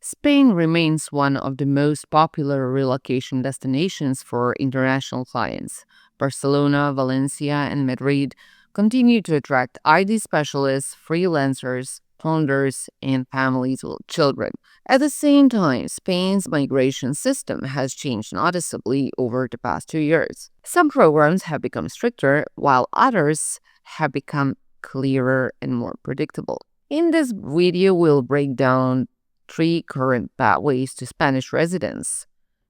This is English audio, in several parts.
Spain remains one of the most popular relocation destinations for international clients. Barcelona, Valencia, and Madrid continue to attract ID specialists, freelancers, founders, and families with children. At the same time, Spain's migration system has changed noticeably over the past 2 years. Some programs have become stricter, while others have become clearer and more predictable. In this video, we'll break down three current pathways to Spanish residence: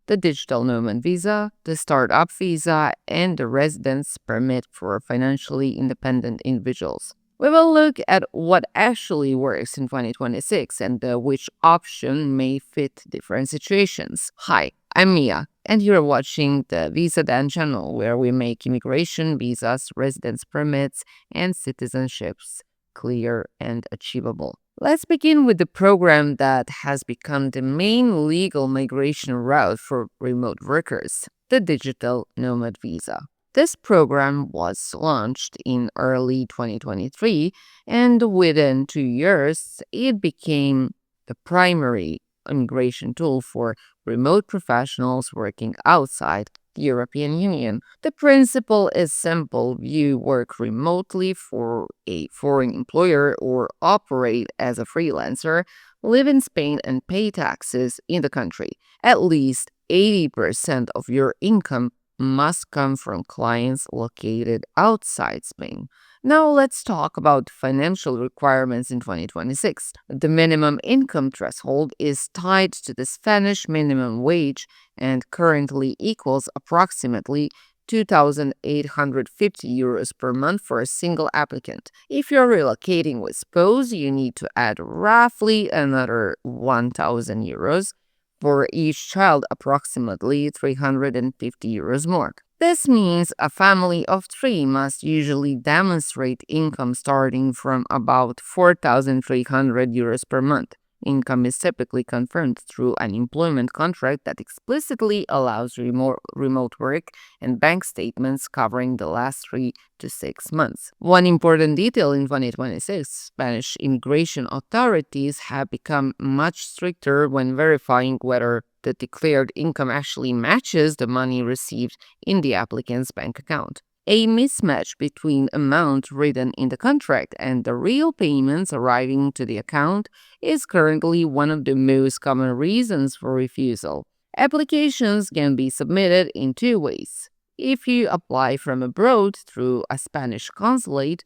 the Digital Nomad Visa, the Startup Visa, and the Residence Permit for financially independent individuals. We will look at what actually works in 2026 and which option may fit different situations. Hi, I'm Mia, and you're watching the Visa Dan channel, where we make immigration, visas, residence permits, and citizenships clear and achievable. Let's begin with the program that has become the main legal migration route for remote workers: the Digital Nomad Visa. This program was launched in early 2023, and within 2 years, it became the primary immigration tool for remote professionals working outside the European Union. The principle is simple: you work remotely for a foreign employer or operate as a freelancer, live in Spain, and pay taxes in the country. At least 80% of your income must come from clients located outside Spain. Now let's talk about financial requirements in 2026. The minimum income threshold is tied to the Spanish minimum wage and currently equals approximately 2,850 euros per month for a single applicant. If you're relocating with spouse, you need to add roughly another 1,000 euros. For each child, approximately 350 euros more. This means a family of three must usually demonstrate income starting from about 4,300 euros per month. Income is typically confirmed through an employment contract that explicitly allows remote work and bank statements covering the last 3 to 6 months. One important detail in 2026: Spanish immigration authorities have become much stricter when verifying whether the declared income actually matches the money received in the applicant's bank account. A mismatch between amount written in the contract and the real payments arriving to the account is currently one of the most common reasons for refusal. Applications can be submitted in two ways. If you apply from abroad through a Spanish consulate,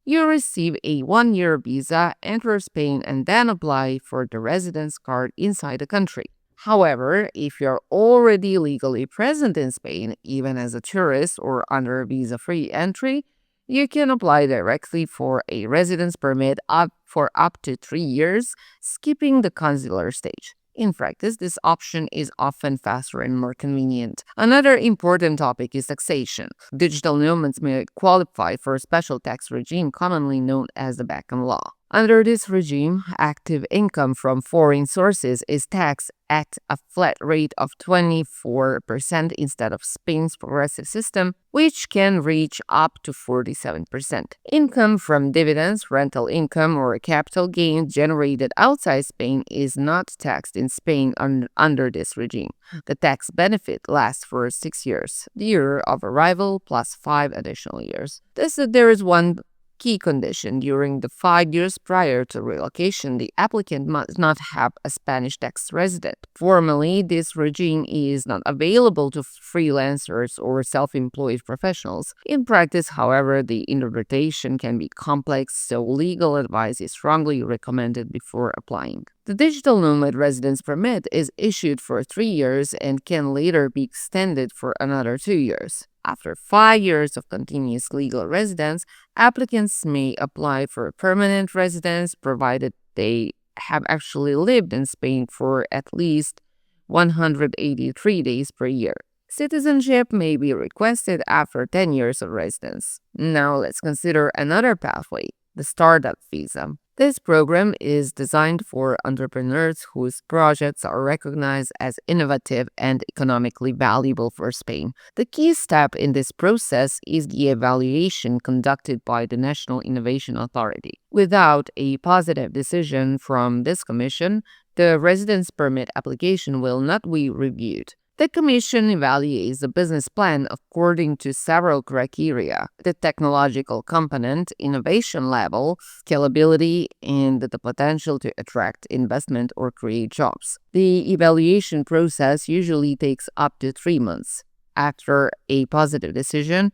you receive a 1-year visa, enter Spain, and then apply for the residence card inside the country. However, if you're already legally present in Spain, even as a tourist or under visa-free entry, you can apply directly for a residence permit for up to 3 years, skipping the consular stage. In practice, this option is often faster and more convenient. Another important topic is taxation. Digital nomads may qualify for a special tax regime commonly known as the Beckham Law. Under this regime, active income from foreign sources is taxed at a flat rate of 24% instead of Spain's progressive system, which can reach up to 47%. Income from dividends, rental income, or capital gain generated outside Spain is not taxed in Spain under this regime. The tax benefit lasts for 6 years, the year of arrival plus 5 additional years. There is one key condition: during the 5 years prior to relocation, the applicant must not have a Spanish tax resident. Formally, this regime is not available to freelancers or self-employed professionals. In practice, however, the interpretation can be complex, so legal advice is strongly recommended before applying. The Digital Nomad Residence Permit is issued for 3 years and can later be extended for another 2 years. After 5 years of continuous legal residence, applicants may apply for a permanent residence provided they have actually lived in Spain for at least 183 days per year. Citizenship may be requested after 10 years of residence. Now let's consider another pathway: the Startup Visa. This program is designed for entrepreneurs whose projects are recognized as innovative and economically valuable for Spain. The key step in this process is the evaluation conducted by the National Innovation Authority. Without a positive decision from this commission, The residence permit application will not be reviewed. The Commission evaluates the business plan according to several criteria: the technological component, innovation level, scalability, and the potential to attract investment or create jobs. The evaluation process usually takes up to 3 months. After a positive decision,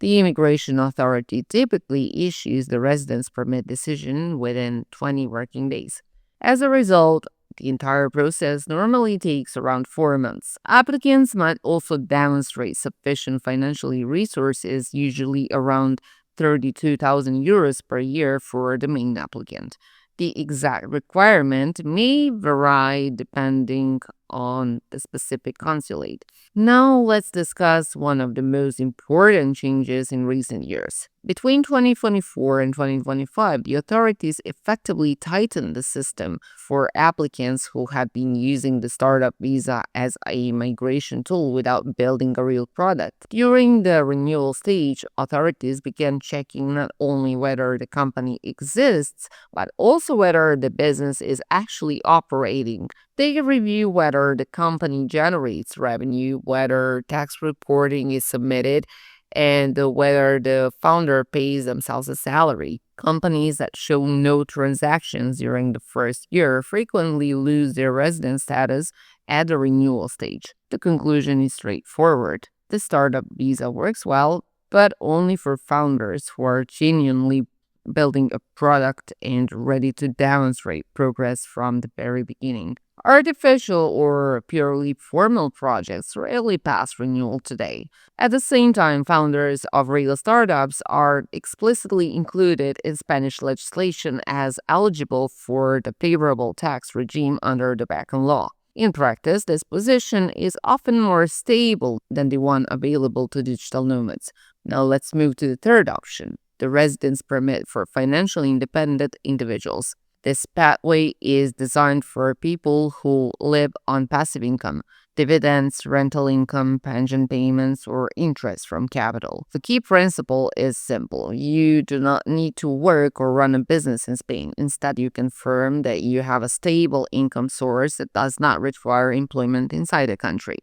the immigration authority typically issues the residence permit decision within 20 working days. As a result, the entire process normally takes around 4 months. Applicants might also demonstrate sufficient financial resources, usually around 32,000 euros per year for the main applicant. The exact requirement may vary depending on the specific consulate. Now let's discuss one of the most important changes in recent years. Between 2024 and 2025, the authorities effectively tightened the system for applicants who had been using the startup visa as a migration tool without building a real product. During the renewal stage, authorities began checking not only whether the company exists, but also whether the business is actually operating. They review whether the company generates revenue, whether tax reporting is submitted, and whether the founder pays themselves a salary. Companies that show no transactions during the first year frequently lose their resident status at the renewal stage. The conclusion is straightforward. The startup visa works well, but only for founders who are genuinely building a product and ready to demonstrate progress from the very beginning. Artificial or purely formal projects rarely pass renewal today. At the same time, founders of real startups are explicitly included in Spanish legislation as eligible for the favorable tax regime under the Beckham Law. In practice, this position is often more stable than the one available to digital nomads. Now let's move to the third option: the residence permit for financially independent individuals. This pathway is designed for people who live on passive income, dividends, rental income, pension payments, or interest from capital. The key principle is simple. You do not need to work or run a business in Spain. Instead, you confirm that you have a stable income source that does not require employment inside the country.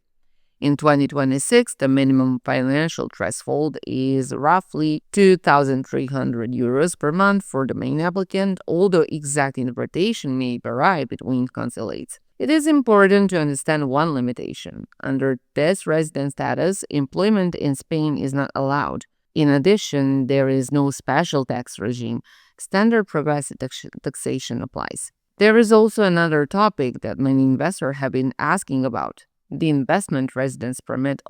In 2026, the minimum financial threshold is roughly 2,300 euros per month for the main applicant, although exact interpretation may vary between consulates. It is important to understand one limitation. Under this resident status, employment in Spain is not allowed. In addition, there is no special tax regime. Standard progressive taxation applies. There is also another topic that many investors have been asking about: the investment residence permit,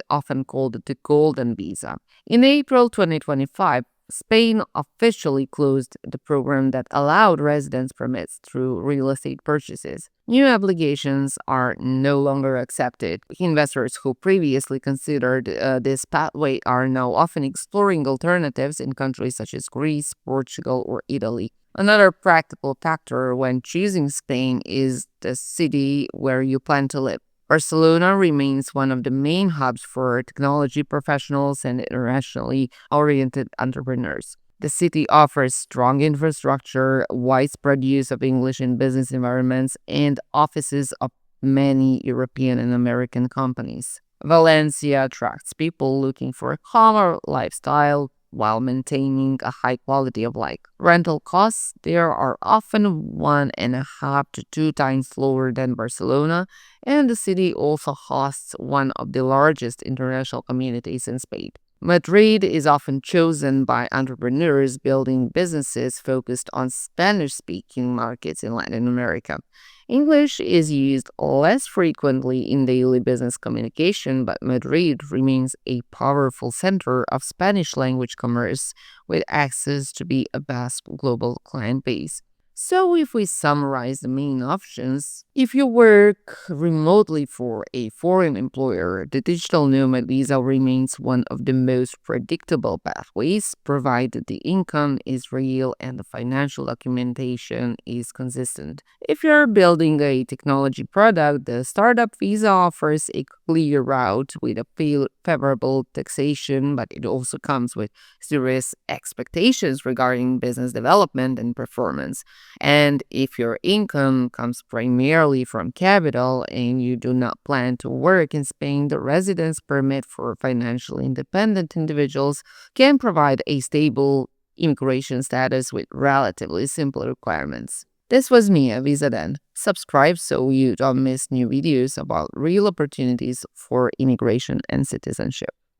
often called the Golden Visa. In April 2025, Spain officially closed the program that allowed residence permits through real estate purchases. New applications are no longer accepted. Investors who previously considered this pathway are now often exploring alternatives in countries such as Greece, Portugal, or Italy. Another practical factor when choosing Spain is the city where you plan to live. Barcelona remains one of the main hubs for technology professionals and internationally oriented entrepreneurs. The city offers strong infrastructure, widespread use of English in business environments, and offices of many European and American companies. Valencia attracts people looking for a calmer lifestyle while maintaining a high quality of life. Rental costs there are often 1.5 to 2 times lower than Barcelona, and the city also hosts one of the largest international communities in Spain. Madrid is often chosen by entrepreneurs building businesses focused on Spanish-speaking markets in Latin America. English is used less frequently in daily business communication, but Madrid remains a powerful center of Spanish-language commerce with access to be a vast global client base. So if we summarize the main options, if you work remotely for a foreign employer, the digital nomad visa remains one of the most predictable pathways, provided the income is real and the financial documentation is consistent. If you're building a technology product, the startup visa offers a clear route with a favorable taxation, but it also comes with serious expectations regarding business development and performance. And if your income comes primarily from capital and you do not plan to work in Spain, the residence permit for financially independent individuals can provide a stable immigration status with relatively simple requirements. This was Mia Visa then. Subscribe so you don't miss new videos about real opportunities for immigration and citizenship.